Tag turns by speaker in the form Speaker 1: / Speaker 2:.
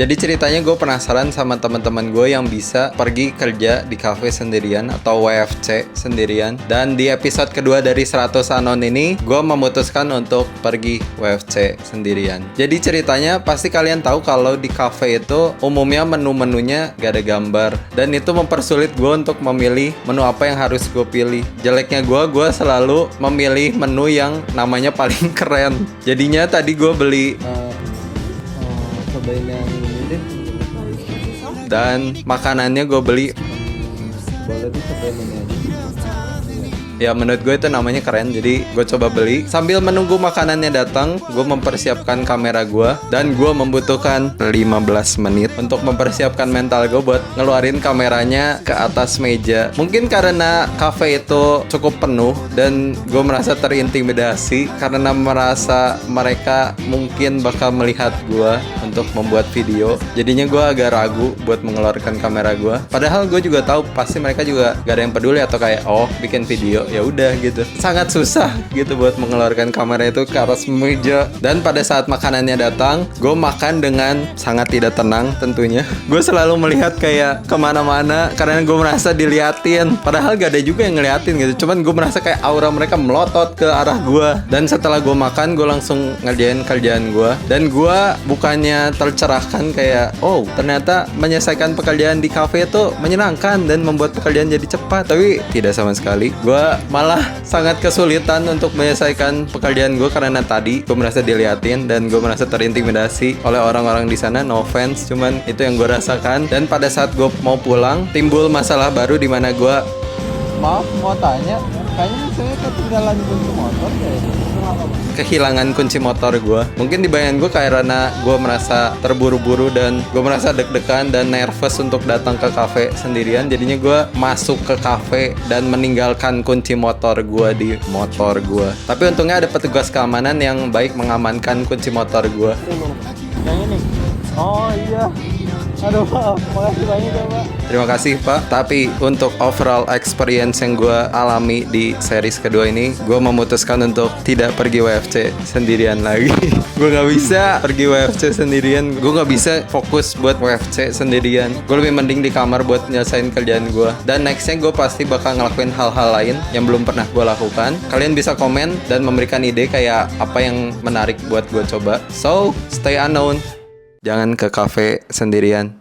Speaker 1: Jadi ceritanya gue penasaran sama teman-teman gue yang bisa pergi kerja di cafe sendirian atau WFC sendirian. Dan di episode kedua dari 100 Anon ini, gue memutuskan untuk pergi WFC sendirian. Jadi ceritanya pasti kalian tahu kalau di cafe itu umumnya menu-menunya gak ada gambar. Dan itu mempersulit gue untuk memilih menu apa yang harus gue pilih. Jeleknya gue selalu memilih menu yang namanya paling keren. Jadinya tadi gue beli cobain yang ini deh. Dan makanannya gue beli. Boleh dicobain ini aja. Ya menurut gue itu namanya keren, jadi gue coba beli. Sambil menunggu makanannya datang, gue mempersiapkan kamera gue. Dan gue membutuhkan 15 menit untuk mempersiapkan mental gue buat ngeluarin kameranya ke atas meja. Mungkin karena cafe itu cukup penuh dan gue merasa terintimidasi karena merasa mereka mungkin bakal melihat gue untuk membuat video. Jadinya gue agak ragu buat mengeluarkan kamera gue. Padahal gue juga tahu pasti mereka juga gak ada yang peduli atau kayak bikin video ya udah gitu. Sangat susah gitu buat mengeluarkan kamera itu ke atas meja. Dan pada saat makanannya datang, gue makan dengan sangat tidak tenang tentunya. Gue selalu melihat kayak kemana-mana karena gue merasa diliatin. Padahal gak ada juga yang ngeliatin gitu. Cuman gue merasa kayak aura mereka melotot ke arah gue. Dan setelah gue makan, gue langsung ngerjain kerjaan gue. Dan gue bukannya tercerahkan kayak ternyata menyelesaikan pekerjaan di cafe itu menyenangkan dan membuat pekerjaan jadi cepat. Tapi tidak sama sekali. Gue malah sangat kesulitan untuk menyelesaikan pekerjaan gue karena tadi gue merasa diliatin dan gue merasa terintimidasi oleh orang-orang di sana. No offense, cuman itu yang gue rasakan. Dan pada saat gue mau pulang, timbul masalah baru di mana gue
Speaker 2: maaf mau tanya, kayaknya saya ketinggalan kunci motor ya.
Speaker 1: Kehilangan kunci motor gue. Mungkin di bayangan gue karena gue merasa terburu-buru dan gue merasa deg-degan dan nervous untuk datang ke cafe sendirian. Jadinya gue masuk ke cafe dan meninggalkan kunci motor gue di motor gue. Tapi untungnya ada petugas keamanan yang baik mengamankan kunci motor gue.
Speaker 2: Yang ini. Oh iya. Aduh, makasih banyak ya Pak.
Speaker 1: Terima kasih Pak. Tapi untuk overall experience yang gue alami di series kedua ini, gue memutuskan untuk tidak pergi WFC sendirian lagi. Gue gak bisa pergi WFC sendirian. Gue gak bisa fokus buat WFC sendirian. Gue lebih mending di kamar buat nyelesain kerjaan gue. Dan nextnya gue pasti bakal ngelakuin hal-hal lain yang belum pernah gue lakukan. Kalian bisa komen dan memberikan ide kayak apa yang menarik buat gue coba. So, stay unknown. Jangan ke cafe sendirian.